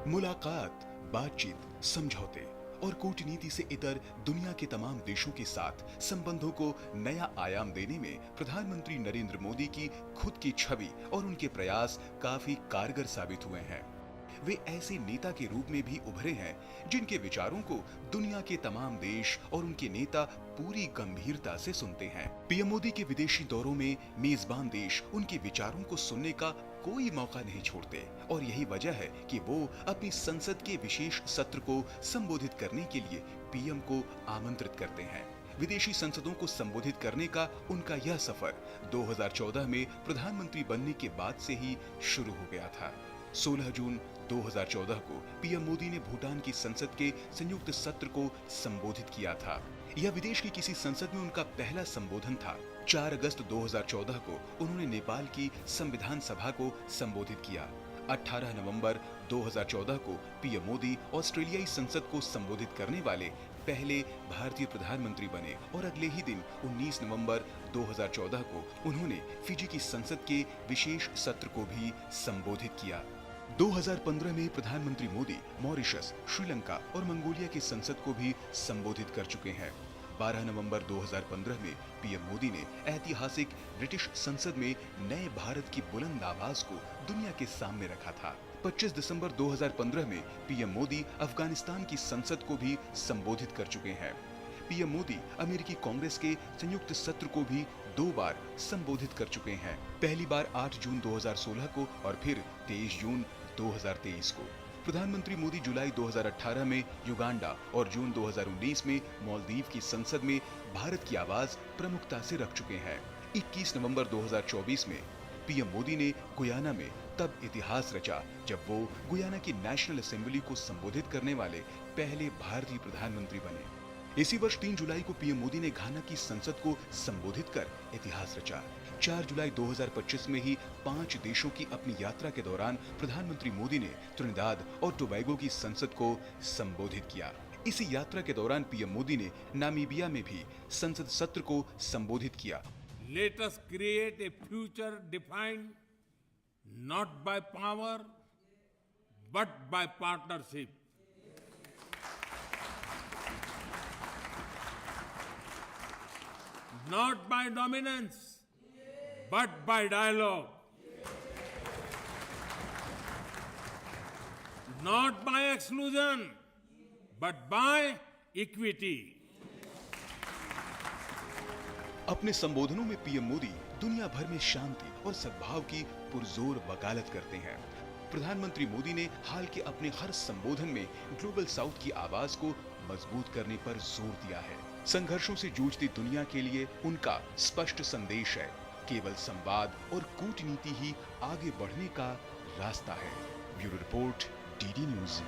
मुलाकात, बातचीत, समझौते और कूटनीति से इतर दुनिया के तमाम देशों के साथ संबंधों को नया आयाम देने में प्रधानमंत्री नरेंद्र मोदी की खुद की छवि और उनके प्रयास काफी कारगर साबित हुए हैं। वे ऐसे नेता के रूप में भी उभरे हैं जिनके विचारों को दुनिया के तमाम देश और उनके नेता पूरी गंभीरता से सुनते हैं। पीएम मोदी के विदेशी दौरों में मेजबान देश उनके विचारों को सुनने का कोई मौका नहीं छोड़ते और यही वजह है कि वो अपनी संसद के विशेष सत्र को संबोधित करने के लिए पीएम को आमंत्रित करते हैं। विदेशी संसदों को संबोधित करने का उनका यह सफर 2014 में प्रधानमंत्री बनने के बाद से ही शुरू हो गया था। 16 जून 2014 को पीएम मोदी ने भूटान की संसद के संयुक्त सत्र को संबोधित किया था। यह विदेश की किसी संसद में उनका पहला संबोधन था। 4 अगस्त 2014 को उन्होंने नेपाल की संविधान सभा को संबोधित किया। 18 नवंबर 2014 को पीएम मोदी ऑस्ट्रेलियाई संसद को संबोधित करने वाले पहले भारतीय प्रधानमंत्री बने और अगले ही दिन 19 नवंबर 2014 को उन्होंने फिजी की संसद के विशेष सत्र को भी संबोधित किया। 2015 में प्रधानमंत्री मोदी मॉरिशस, श्रीलंका और मंगोलिया की संसद को भी संबोधित कर चुके हैं। 12 नवंबर 2015 में पीएम मोदी ने ऐतिहासिक ब्रिटिश संसद में नए भारत की बुलंद आवाज को दुनिया के सामने रखा था। 25 दिसंबर 2015 में पीएम मोदी अफगानिस्तान की संसद को भी संबोधित कर चुके हैं। पीएम मोदी अमेरिकी कांग्रेस के संयुक्त सत्र को भी 2 बार संबोधित कर चुके हैं। पहली बार 8 जून 2016 को और फिर 23 जून 2023 को। प्रधानमंत्री मोदी जुलाई 2018 में युगांडा और जून 2019 में मालदीव की संसद में भारत की आवाज प्रमुखता से रख चुके हैं। 21 नवंबर 2024 में पीएम मोदी ने गुयाना में तब इतिहास रचा जब वो गुयाना की नेशनल असेंबली को संबोधित करने वाले पहले भारतीय प्रधानमंत्री बने। इसी वर्ष 3 जुलाई को पीएम मोदी ने घाना की संसद को संबोधित कर इतिहास रचा। 4 जुलाई 2025 में ही 5 देशों की अपनी यात्रा के दौरान प्रधानमंत्री मोदी ने त्रिनिदाद और टोबैगो की संसद को संबोधित किया। इसी यात्रा के दौरान पीएम मोदी ने नामीबिया में भी संसद सत्र को संबोधित किया। Let us create a future defined not by power but by partnership. Not by dominance, but by dialogue. Not by exclusion, but by equity. अपने संबोधनों में पीएम मोदी दुनिया भर में शांति और सद्भाव की पुरजोर वकालत करते हैं। प्रधानमंत्री मोदी ने हाल के अपने हर संबोधन में ग्लोबल साउथ की आवाज को मजबूत करने पर जोर दिया है। संघर्षों से जूझती दुनिया के लिए उनका स्पष्ट संदेश है, केवल संवाद और कूटनीति ही आगे बढ़ने का रास्ता है। Bureau report, DD news.